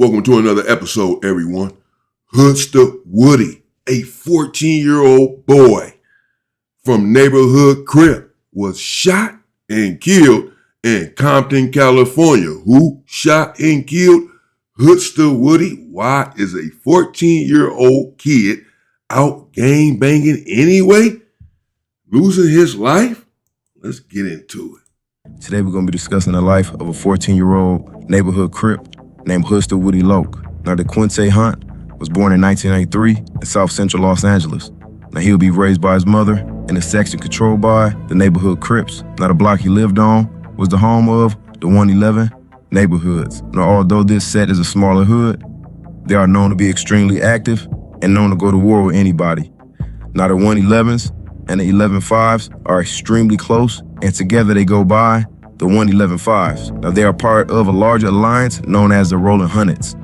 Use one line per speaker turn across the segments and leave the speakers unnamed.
Welcome to another episode, everyone. Hoodsta Woody, a 14-year-old boy from neighborhood Crip, was shot and killed in Compton, California. Who shot and killed Hoodsta Woody? Why is a 14-year-old kid out gang banging anyway? Losing his life? Let's get into it.
Today we're going to be discussing the life of a 14-year-old neighborhood Crip named Hoodsta Woody Loke. Now, DeQuinte Hunt was born in 1993 in South Central Los Angeles. Now, he would be raised by his mother in a section controlled by the neighborhood Crips. Now, the block he lived on was the home of the 111 neighborhoods. Now, although this set is a smaller hood, they are known to be extremely active and known to go to war with anybody. Now, the 111s and the 11-5s are extremely close, and together they go by the 111-5s. Now, they are part of a larger alliance known as the Rolling Hundreds,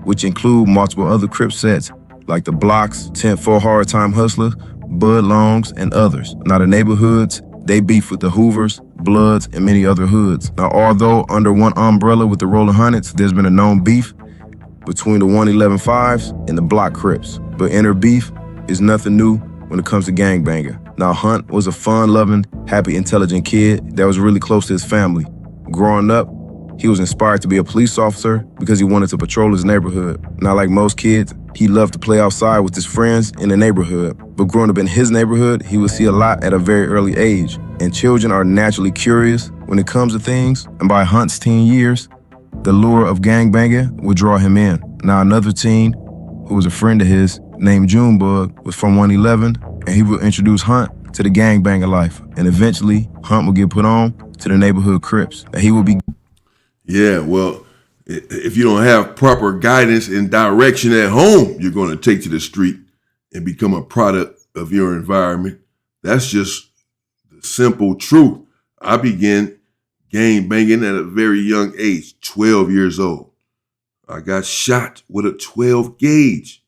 which include multiple other Crip sets like the Blocks, 10-4 Hard Time Hustlers, Bud Longs, and others. Now, the neighborhoods, they beef with the Hoovers, Bloods, and many other hoods. Now, although under one umbrella with the Rolling Hundreds, there's been a known beef between the 111-5s and the Block Crips. But inner beef is nothing new when it comes to gangbanging. Now, Hunt was a fun-loving, happy, intelligent kid that was really close to his family. Growing up, he was inspired to be a police officer because he wanted to patrol his neighborhood. Now, like most kids, he loved to play outside with his friends in the neighborhood. But growing up in his neighborhood, he would see a lot at a very early age. And children are naturally curious when it comes to things. And by Hunt's teen years, the lure of gangbanging would draw him in. Now, another teen who was a friend of his named Junebug was from 111, and he would introduce Hunt to the gangbanger life. And eventually, Hunt would get put on to the neighborhood Crips. And he would be...
Yeah, well, if you don't have proper guidance and direction at home, you're going to take to the street and become a product of your environment. That's just the simple truth. I began gang banging at a very young age, 12 years old. I got shot with a 12 gauge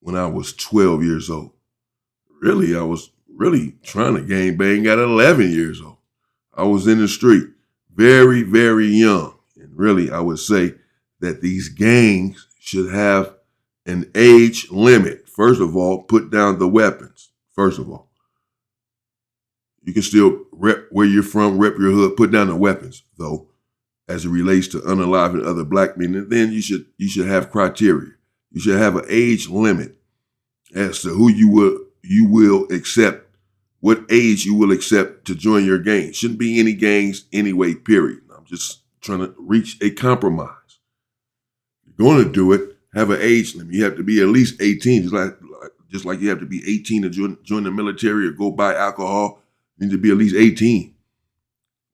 when I was 12 years old. Really, I was trying to gang bang at 11 years old. I was in the street, very, very young. And really, I would say that these gangs should have an age limit. First of all, put down the weapons. First of all, you can still rep where you're from, rep your hood, put down the weapons, though, as it relates to unaliving other black men. And then you should have criteria. You should have an age limit as to who you will accept, what age you will accept to join your gang. Shouldn't be any gangs anyway, period. I'm just trying to reach a compromise. If you're going to do it, have an age limit. You have to be at least 18, just like you have to be 18 to join the military or go buy alcohol. You need to be at least 18,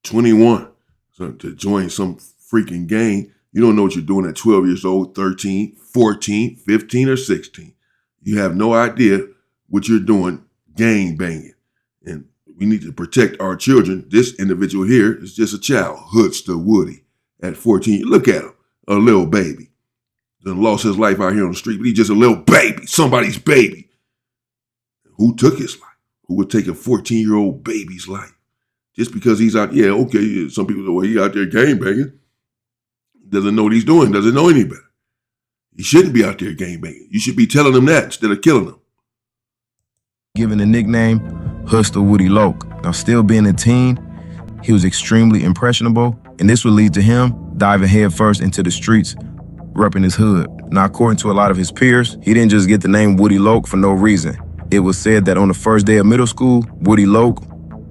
21 to join some freaking gang. You don't know what you're doing at 12 years old, 13, 14, 15, or 16. You have no idea what you're doing gang banging. And we need to protect our children. This individual here is just a child, Hoodsta Woody, at 14. Look at him, a little baby. Done lost his life out here on the street, but he's just a little baby, somebody's baby. Who took his life? Who would take a 14-year-old baby's life? Just because he's out, yeah, okay, some people say, well, he out there gang banging. Doesn't know what he's doing, doesn't know any better. He shouldn't be out there gang banging. You should be telling him that instead of killing him.
Given the nickname Hoodsta Woody Loke. Now, still being a teen, he was extremely impressionable, and this would lead to him diving headfirst into the streets, repping his hood. Now, according to a lot of his peers, he didn't just get the name Woody Loke for no reason. It was said that on the first day of middle school, Woody Loke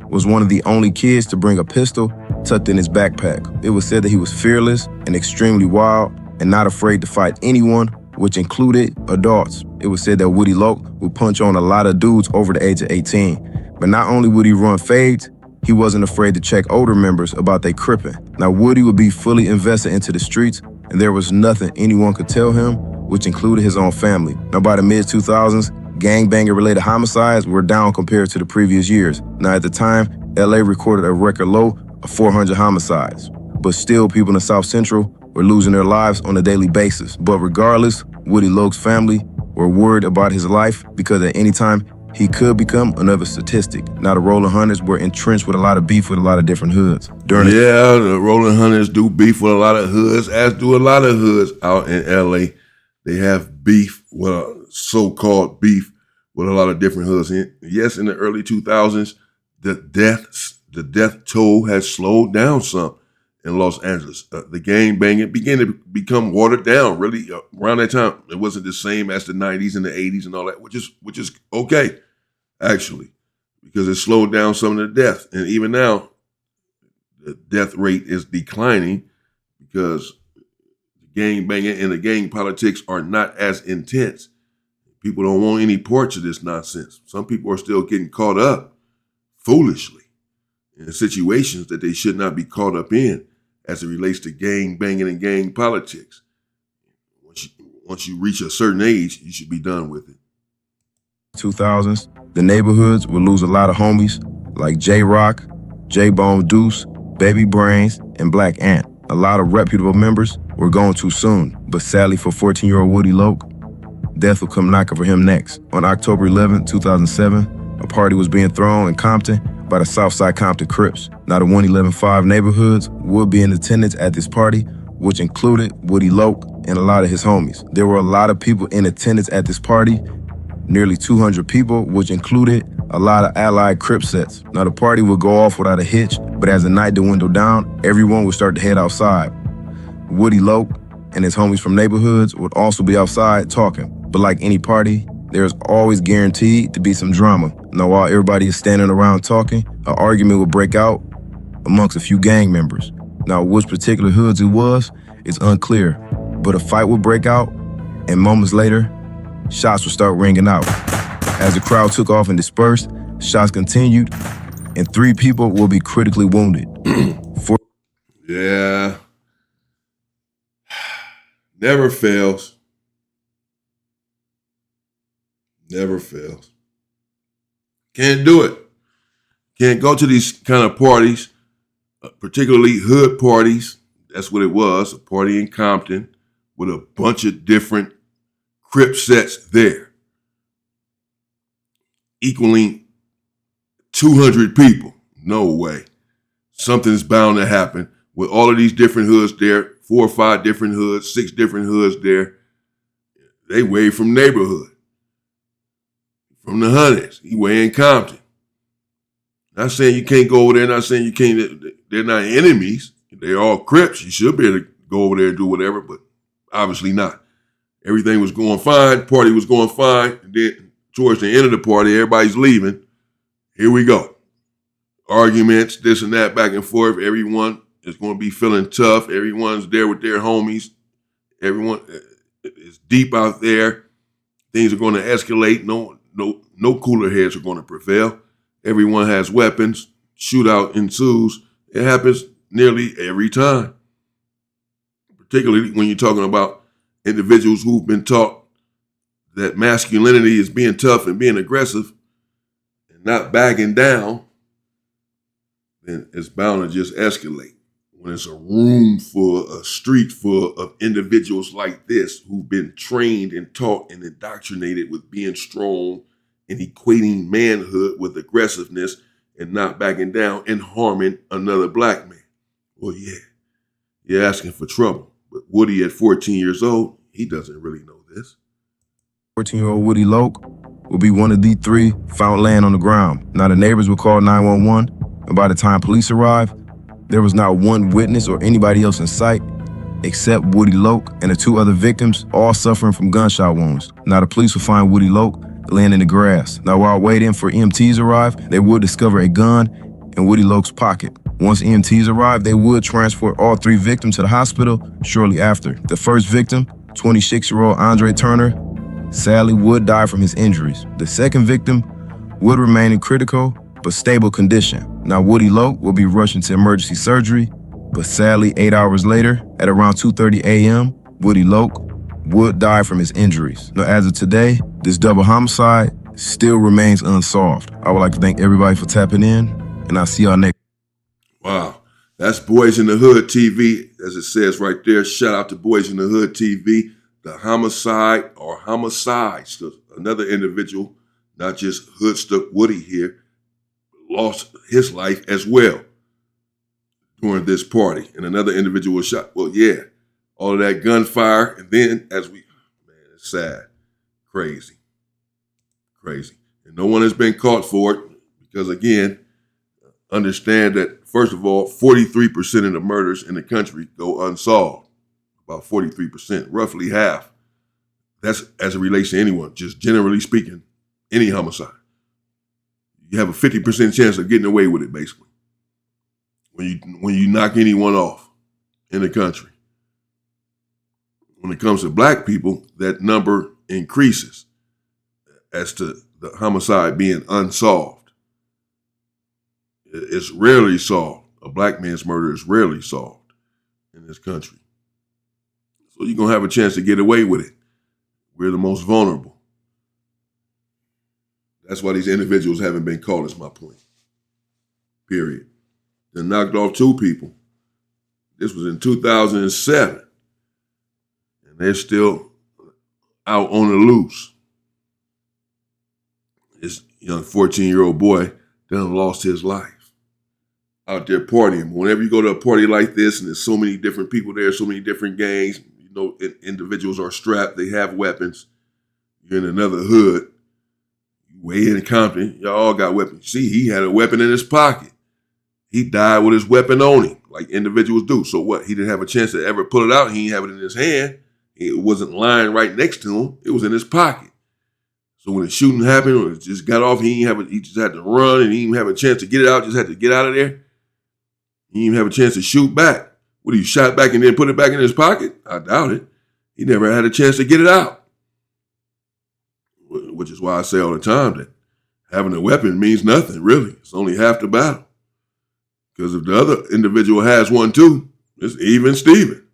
was one of the only kids to bring a pistol tucked in his backpack. It was said that he was fearless and extremely wild and not afraid to fight anyone, which included adults. It was said that Woody Loke would punch on a lot of dudes over the age of 18. But not only would he run fades, he wasn't afraid to check older members about their cripping. Now, Woody would be fully invested into the streets, and there was nothing anyone could tell him, which included his own family. Now, by the mid-2000s, gangbanger-related homicides were down compared to the previous years. Now, at the time, LA recorded a record low of 400 homicides. But still, people in the South Central were losing their lives on a daily basis. But regardless, Woody Loke's family were worried about his life because at any time, he could become another statistic. Now, the Rolling Hunters were entrenched with a lot of beef with a lot of different hoods.
The Rolling Hunters do beef with a lot of hoods, as do a lot of hoods out in LA. They have beef, so-called beef, with a lot of different hoods. And yes, in the early 2000s, the death toll has slowed down some in Los Angeles. The gang banging began to become watered down. Really, around that time, it wasn't the same as the 90s and the 80s and all that, which is okay, actually, because it slowed down some of the death. And even now, the death rate is declining because the gang banging and the gang politics are not as intense. People don't want any parts of this nonsense. Some people are still getting caught up foolishly in situations that they should not be caught up in as it relates to gang banging and gang politics. Once you reach a certain age, you should be done with it.
2000s, the neighborhoods would lose a lot of homies like J-Rock, J-Bone Deuce, Baby Brains, and Black Ant. A lot of reputable members were gone too soon, but sadly for 14-year-old Woody Loke, death would come knocking for him next. On October 11, 2007, a party was being thrown in Compton by the Southside Compton Crips. Now, the 111-5 neighborhoods would be in attendance at this party, which included Woody Loke and a lot of his homies. There were a lot of people in attendance at this party, nearly 200 people, which included a lot of allied Crip sets. Now, the party would go off without a hitch, but as the night dwindled down, everyone would start to head outside. Woody Loke and his homies from neighborhoods would also be outside talking. But like any party, there's always guaranteed to be some drama. Now, while everybody is standing around talking, an argument would break out amongst a few gang members. Now, which particular hoods it was, it's unclear. But a fight would break out, and moments later, shots would start ringing out. As the crowd took off and dispersed, shots continued, and 3 people will be critically wounded.
Yeah. Never fails. Never fails. Can't do it. Can't go to these kind of parties, particularly hood parties. That's what it was, a party in Compton with a bunch of different Crip sets there, equaling 200 people. No way. Something's bound to happen with all of these different hoods there, 4 or 5 different hoods, 6 different hoods there. They way from neighborhood. From the Hunters, he way in Compton. Not saying you can't go over there, not saying you can't, they're not enemies. They're all Crips. You should be able to go over there and do whatever, but obviously not. Everything was going fine, the party was going fine, and then towards the end of the party, everybody's leaving. Here we go. Arguments, this and that, back and forth. Everyone is going to be feeling tough. Everyone's there with their homies. Everyone is deep out there. Things are going to escalate. No cooler heads are going to prevail. Everyone has weapons. Shootout ensues. It happens nearly every time. Particularly when you're talking about individuals who've been taught that masculinity is being tough and being aggressive and not backing down, then it's bound to just escalate. When it's a street full of individuals like this who've been trained and taught and indoctrinated with being strong and equating manhood with aggressiveness and not backing down and harming another black man. Well, yeah, you're asking for trouble. But Woody at 14 years old, he doesn't really know this.
14-year-old Woody Loke will be one of the 3 found laying on the ground. Now, the neighbors will call 911, and by the time police arrived, there was not one witness or anybody else in sight except Woody Loke and the 2 other victims, all suffering from gunshot wounds. Now, the police will find Woody Loke laying in the grass. Now, while waiting for EMTs arrive, they would discover a gun in Woody Loke's pocket. Once EMTs arrived, they would transport all 3 victims to the hospital shortly after. The first victim, 26-year-old Andre Turner, sadly would die from his injuries. The second victim would remain in critical but stable condition. Now, Woody Loke will be rushed into emergency surgery, but sadly, 8 hours later, at around 2:30 a.m., Woody Loke would die from his injuries. Now, as of today, this double homicide still remains unsolved. I would like to thank everybody for tapping in, and I'll see y'all next.
Wow. That's Boys in the Hood TV, as it says right there. Shout out to Boys in the Hood TV. The homicide or homicides, another individual not just Hoodsta Woody here, lost his life as well during this party. And another individual was shot. Well, yeah, all of that gunfire. And then man, it's sad. Crazy. And no one has been caught for it because, again, understand that, first of all, 43% of the murders in the country go unsolved. About 43%, roughly half. That's as it relates to anyone, just generally speaking, any homicide. You have a 50% chance of getting away with it, basically, when you knock anyone off in the country. When it comes to black people, that number increases as to the homicide being unsolved. It's rarely solved. A black man's murder is rarely solved in this country. So you're going to have a chance to get away with it. We're the most vulnerable. That's why these individuals haven't been caught, is my point. Period. They knocked off 2 people. This was in 2007. And they're still out on the loose. This young 14-year-old boy done lost his life out there partying. Whenever you go to a party like this and there's so many different people there, so many different gangs, individuals are strapped, they have weapons. You're in another hood. Way in Compton, y'all all got weapons. See, he had a weapon in his pocket. He died with his weapon on him, like individuals do. So what? He didn't have a chance to ever pull it out. He didn't have it in his hand. It wasn't lying right next to him. It was in his pocket. So when the shooting happened, or it just got off, he just had to run, and he didn't have a chance to get it out. Just had to get out of there. He didn't even have a chance to shoot back. What, he shot back and then put it back in his pocket? I doubt it. He never had a chance to get it out. Which is why I say all the time that having a weapon means nothing, really. It's only half the battle. Because if the other individual has one too, it's even Steven.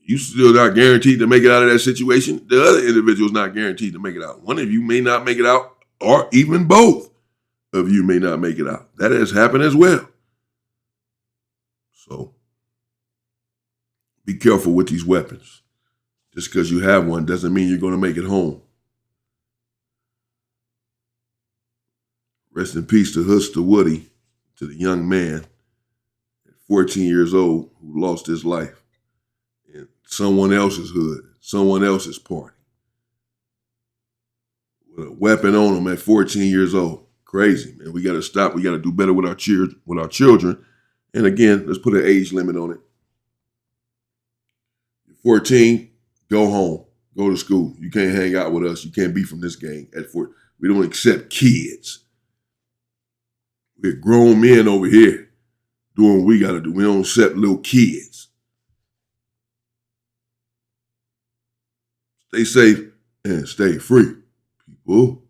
You still not guaranteed to make it out of that situation. The other individual's not guaranteed to make it out. One of you may not make it out, or even both of you may not make it out. That has happened as well. So be careful with these weapons. Just because you have one doesn't mean you're going to make it home. Rest in peace to Hoodsta Woody, to the young man at 14 years old who lost his life in someone else's hood, someone else's party, with a weapon on him at 14 years old. Crazy, man. We got to stop. We got to do better with our children. And again, let's put an age limit on it. You're 14, go home, go to school. You can't hang out with us. You can't be from this gang at 14. We don't accept kids. We're grown men over here doing what we got to do. We don't accept little kids. Stay safe and stay free, people.